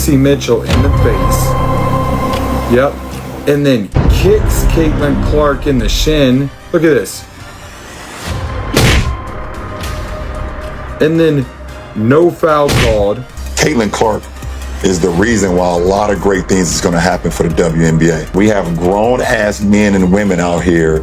Kelsey Mitchell in the face. Yep. And then kicks Caitlin Clark in the shin. Look at this. And then no foul called. Caitlin Clark is the reason why a lot of great things is going to happen for the WNBA. We have grown-ass men and women out here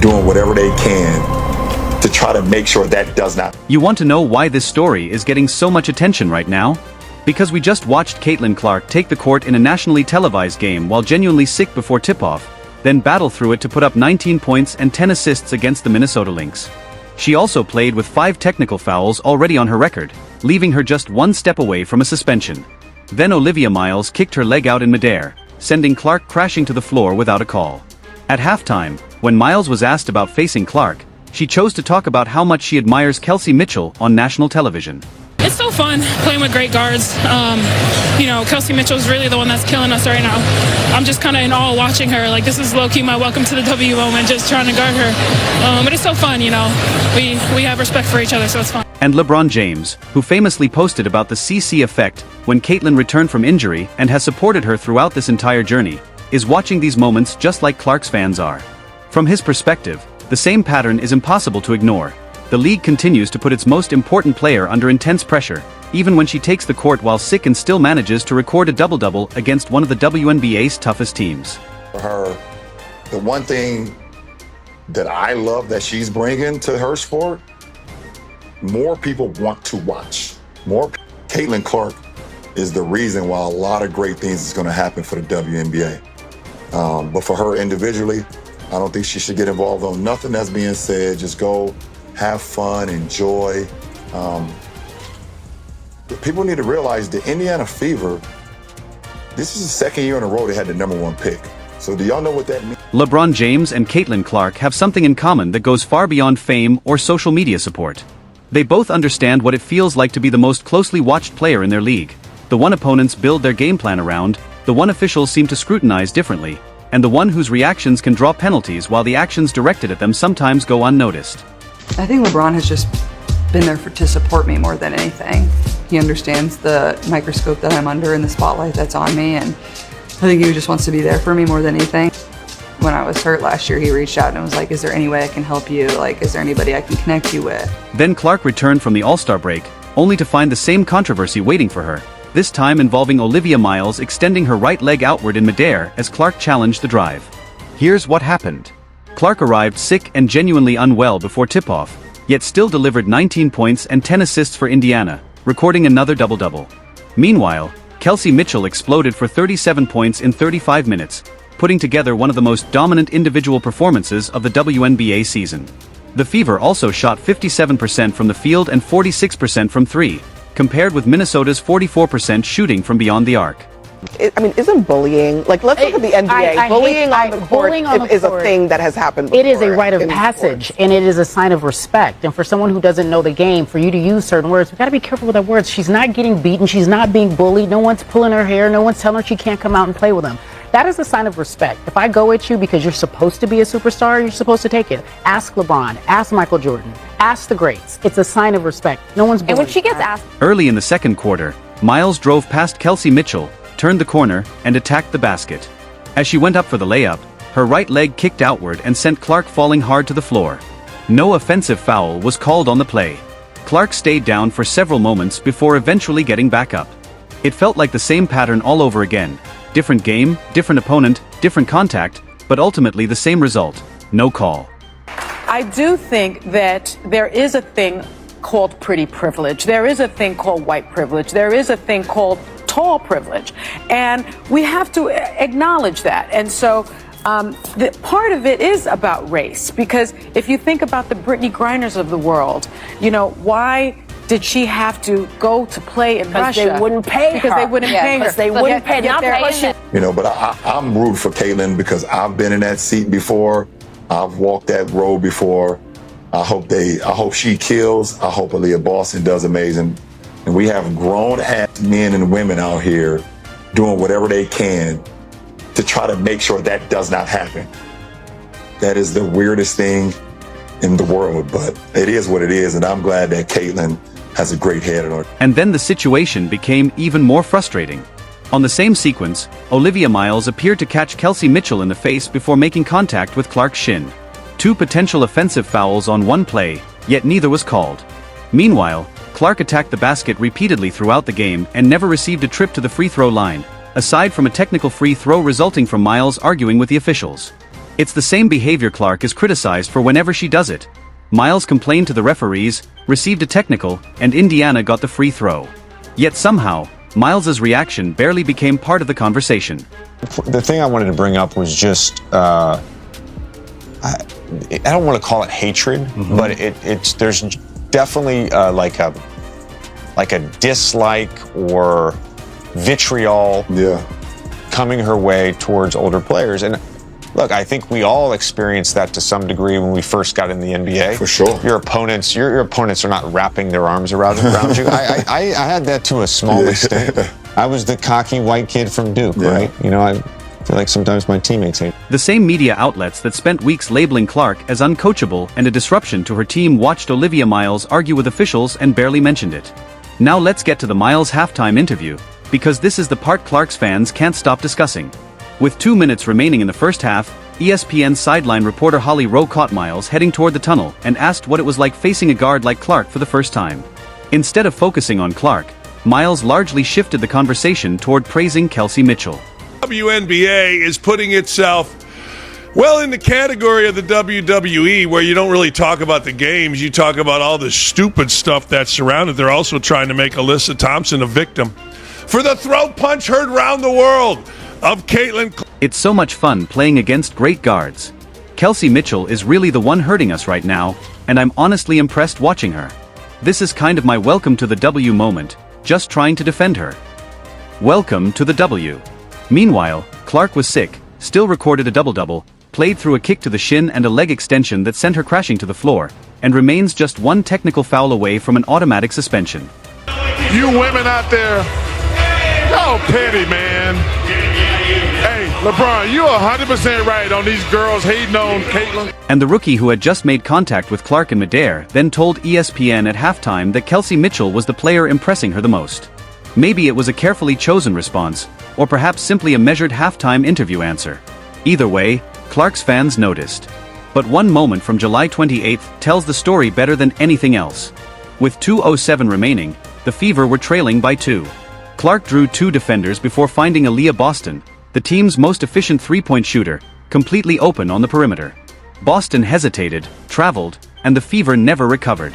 doing whatever they can to try to make sure that does not. You want to know why this story is getting so much attention right now? Because we just watched Caitlin Clark take the court in a nationally televised game while genuinely sick before tip-off, then battle through it to put up 19 points and 10 assists against the Minnesota Lynx. She also played with 5 technical fouls already on her record, leaving her just one step away from a suspension. Then Olivia Miles kicked her leg out in midair, sending Clark crashing to the floor without a call. At halftime, when Miles was asked about facing Clark, she chose to talk about how much she admires Kelsey Mitchell on national television. It's so fun playing with great guards. Kelsey Mitchell is really the one that's killing us right now. I'm just kind of in awe watching her. Like, this is low-key my welcome to the W moment, just trying to guard her. But it's so fun, We have respect for each other, so it's fun. And LeBron James, who famously posted about the CC effect when Caitlin returned from injury and has supported her throughout this entire journey, is watching these moments just like Clark's fans are. From his perspective, the same pattern is impossible to ignore. The league continues to put its most important player under intense pressure, even when she takes the court while sick and still manages to record a double-double against one of the WNBA's toughest teams. For her, the one thing that I love that she's bringing to her sport, more people want to watch. Caitlin Clark is the reason why a lot of great things is going to happen for the WNBA. But for her individually, I don't think she should get involved on nothing that's being said. Just go have fun, enjoy. People need to realize the Indiana Fever, this is the second year in a row they had the #1 pick. So do y'all know what that means? LeBron James and Caitlin Clark have something in common that goes far beyond fame or social media support. They both understand what it feels like to be the most closely watched player in their league, the one opponents build their game plan around, the one officials seem to scrutinize differently, and the one whose reactions can draw penalties while the actions directed at them sometimes go unnoticed. I think LeBron has just been there to support me more than anything. He understands the microscope that I'm under and the spotlight that's on me, and I think he just wants to be there for me more than anything. When I was hurt last year, he reached out and was like, is there any way I can help you? Like, is there anybody I can connect you with? Then Clark returned from the All-Star break, only to find the same controversy waiting for her, this time involving Olivia Miles extending her right leg outward in midair as Clark challenged the drive. Here's what happened. Clark arrived sick and genuinely unwell before tip-off, yet still delivered 19 points and 10 assists for Indiana, recording another double-double. Meanwhile, Kelsey Mitchell exploded for 37 points in 35 minutes, putting together one of the most dominant individual performances of the WNBA season. The Fever also shot 57% from the field and 46% from 3, compared with Minnesota's 44% shooting from beyond the arc. Isn't bullying, let's look at the NBA. Bullying on the court is a thing that has happened before. It is a rite of passage, and it is a sign of respect. And for someone who doesn't know the game, for you to use certain words, we've got to be careful with our words. She's not getting beaten. She's not being bullied. No one's pulling her hair. No one's telling her she can't come out and play with them. That is a sign of respect. If I go at you because you're supposed to be a superstar, you're supposed to take it. Ask LeBron. Ask Michael Jordan. Ask the greats. It's a sign of respect. No one's bullying. And when she gets asked... Early in the second quarter, Miles drove past Kelsey Mitchell, turned the corner, and attacked the basket. As she went up for the layup, her right leg kicked outward and sent Clark falling hard to the floor. No offensive foul was called on the play. Clark stayed down for several moments before eventually getting back up. It felt like the same pattern all over again. Different game, different opponent, different contact, but ultimately the same result. No call. I do think that there is a thing called pretty privilege. There is a thing called white privilege. There is a thing called tall privilege. And we have to acknowledge that. And so the part of it is about race, because if you think about the Brittany Griners of the world, why did she have to go to play in Russia? They wouldn't pay her. Because they wouldn't pay her. Because they wouldn't pay her. But I'm rooting for Caitlin because I've been in that seat before. I've walked that road before. I hope she kills. I hope Aaliyah Boston does amazing. And we have grown-ass men and women out here doing whatever they can to try to make sure that does not happen. That is the weirdest thing in the world, but it is what it is, and I'm glad that Caitlin has a great head on her. And then the situation became even more frustrating. On the same sequence, Olivia Miles appeared to catch Kelsey Mitchell in the face before making contact with Clark's shin. 2 potential offensive fouls on one play, yet neither was called. Meanwhile, Clark attacked the basket repeatedly throughout the game and never received a trip to the free throw line, aside from a technical free throw resulting from Miles arguing with the officials. It's the same behavior Clark is criticized for whenever she does it. Miles complained to the referees, received a technical, and Indiana got the free throw. Yet somehow, Miles's reaction barely became part of the conversation. The thing I wanted to bring up was just, I don't want to call it hatred, but there's definitely like a dislike or vitriol coming her way towards older players. And look, I think we all experienced that to some degree when we first got in the NBA. For sure. Your opponents are not wrapping their arms around you. I had that to a small extent. I was the cocky white kid from Duke, right? You know, I feel like sometimes my teammates hate. The same media outlets that spent weeks labeling Clark as uncoachable and a disruption to her team watched Olivia Miles argue with officials and barely mentioned it. Now let's get to the Miles halftime interview, because this is the part Clark's fans can't stop discussing. With 2 minutes remaining in the first half, ESPN sideline reporter Holly Rowe caught Miles heading toward the tunnel and asked what it was like facing a guard like Clark for the first time. Instead of focusing on Clark, Miles largely shifted the conversation toward praising Kelsey Mitchell. WNBA is putting itself well in the category of the WWE, where you don't really talk about the games, you talk about all the stupid stuff that's surrounded. They're also trying to make Alyssa Thompson a victim for the throat punch heard around the world of Caitlin. It's so much fun playing against great guards. Kelsey Mitchell is really the one hurting us right now, and I'm honestly impressed watching her. This is kind of my welcome to the W moment, just trying to defend her. Welcome to the W. Meanwhile, Clark was sick, still recorded a double-double, played through a kick to the shin and a leg extension that sent her crashing to the floor, and remains just one technical foul away from an automatic suspension. You women out there, y'all petty, man. Hey, LeBron, you're 100% right on these girls hating on Caitlin. And the rookie who had just made contact with Clark in midair then told ESPN at halftime that Kelsey Mitchell was the player impressing her the most. Maybe it was a carefully chosen response, or perhaps simply a measured halftime interview answer. Either way, Clark's fans noticed. But one moment from July 28th tells the story better than anything else. With 2:07 remaining, the Fever were trailing by 2. Clark drew 2 defenders before finding Aaliyah Boston, the team's most efficient three-point shooter, completely open on the perimeter. Boston hesitated, traveled, and the Fever never recovered.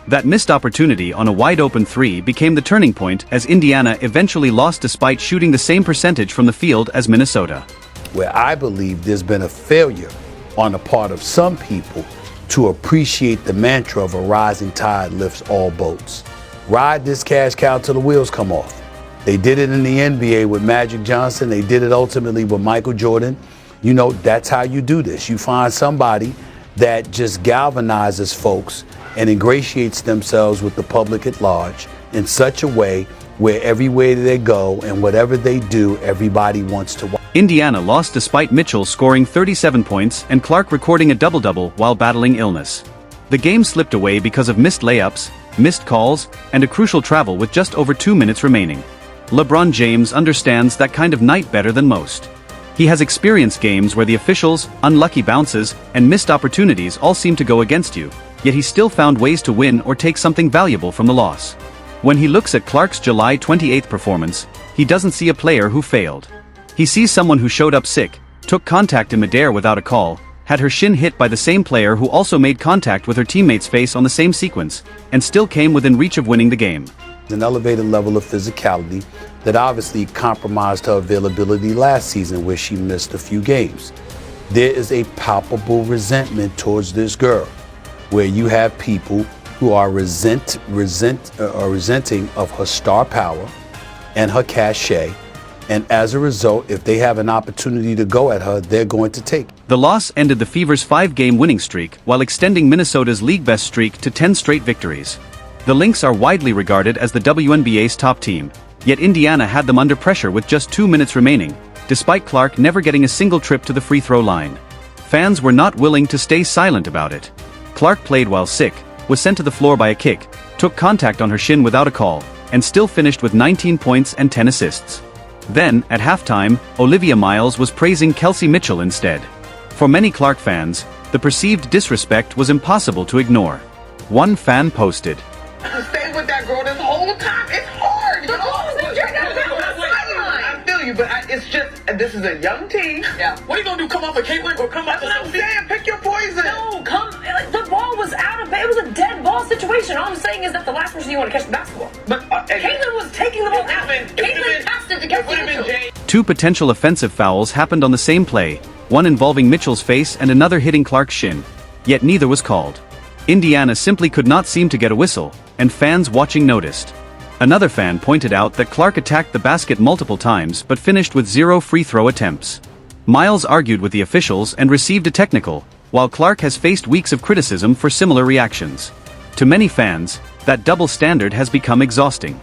That missed opportunity on a wide-open 3 became the turning point as Indiana eventually lost despite shooting the same percentage from the field as Minnesota. Where I believe there's been a failure on the part of some people to appreciate the mantra of a rising tide lifts all boats. Ride this cash cow till the wheels come off. They did it in the NBA with Magic Johnson. They did it ultimately with Michael Jordan. You know, that's how you do this. You find somebody that just galvanizes folks and ingratiates themselves with the public at large in such a way where everywhere they go and whatever they do, everybody wants to watch. Indiana lost despite Mitchell scoring 37 points and Clark recording a double-double while battling illness. The game slipped away because of missed layups, missed calls, and a crucial travel with just over 2 minutes remaining. LeBron James understands that kind of night better than most. He has experienced games where the officials, unlucky bounces, and missed opportunities all seem to go against you, yet he still found ways to win or take something valuable from the loss. When he looks at Clark's July 28th performance, he doesn't see a player who failed. He sees someone who showed up sick, took contact in midair without a call, had her shin hit by the same player who also made contact with her teammate's face on the same sequence, and still came within reach of winning the game. An elevated level of physicality that obviously compromised her availability last season where she missed a few games. There is a palpable resentment towards this girl, where you have people who are resenting of her star power and her cachet, and as a result, if they have an opportunity to go at her, they're going to take it. The loss ended the Fever's 5-game winning streak while extending Minnesota's league-best streak to 10 straight victories. The Lynx are widely regarded as the WNBA's top team, yet Indiana had them under pressure with just 2 minutes remaining, despite Clark never getting a single trip to the free throw line. Fans were not willing to stay silent about it. Clark played while sick, was sent to the floor by a kick, took contact on her shin without a call, and still finished with 19 points and 10 assists. Then, at halftime, Olivia Miles was praising Kelsey Mitchell instead. For many Clark fans, the perceived disrespect was impossible to ignore. One fan posted, Stay with that girl this whole time. It's hard. You know? I feel you, but it's just, this is a young team. Yeah. What are you going to do? Come off of Caitlin or come off of Sophie? That's what I'm saying. Pick your poison. No, the ball was out of it. was a dead ball situation. All I'm saying is that the last person you want to catch the basketball. But Caitlin was taking the ball out. Caitlin passed it to Kelsey Mitchell. Two potential offensive fouls happened on the same play, one involving Mitchell's face and another hitting Clark's shin. Yet neither was called. Indiana simply could not seem to get a whistle, and fans watching noticed. Another fan pointed out that Clark attacked the basket multiple times but finished with 0 free throw attempts. Miles argued with the officials and received a technical, while Clark has faced weeks of criticism for similar reactions. To many fans, that double standard has become exhausting.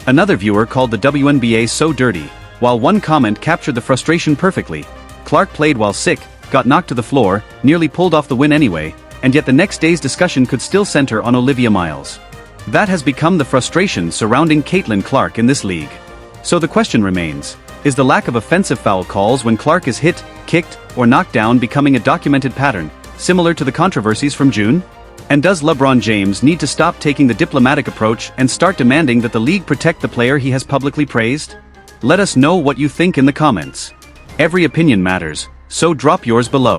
Another viewer called the WNBA so dirty, while one comment captured the frustration perfectly. Clark played while sick, got knocked to the floor, nearly pulled off the win anyway, and yet the next day's discussion could still center on Olivia Miles. That has become the frustration surrounding Caitlin Clark in this league. So the question remains, is the lack of offensive foul calls when Clark is hit, kicked, or knocked down becoming a documented pattern, similar to the controversies from June? And does LeBron James need to stop taking the diplomatic approach and start demanding that the league protect the player he has publicly praised? Let us know what you think in the comments. Every opinion matters, so drop yours below.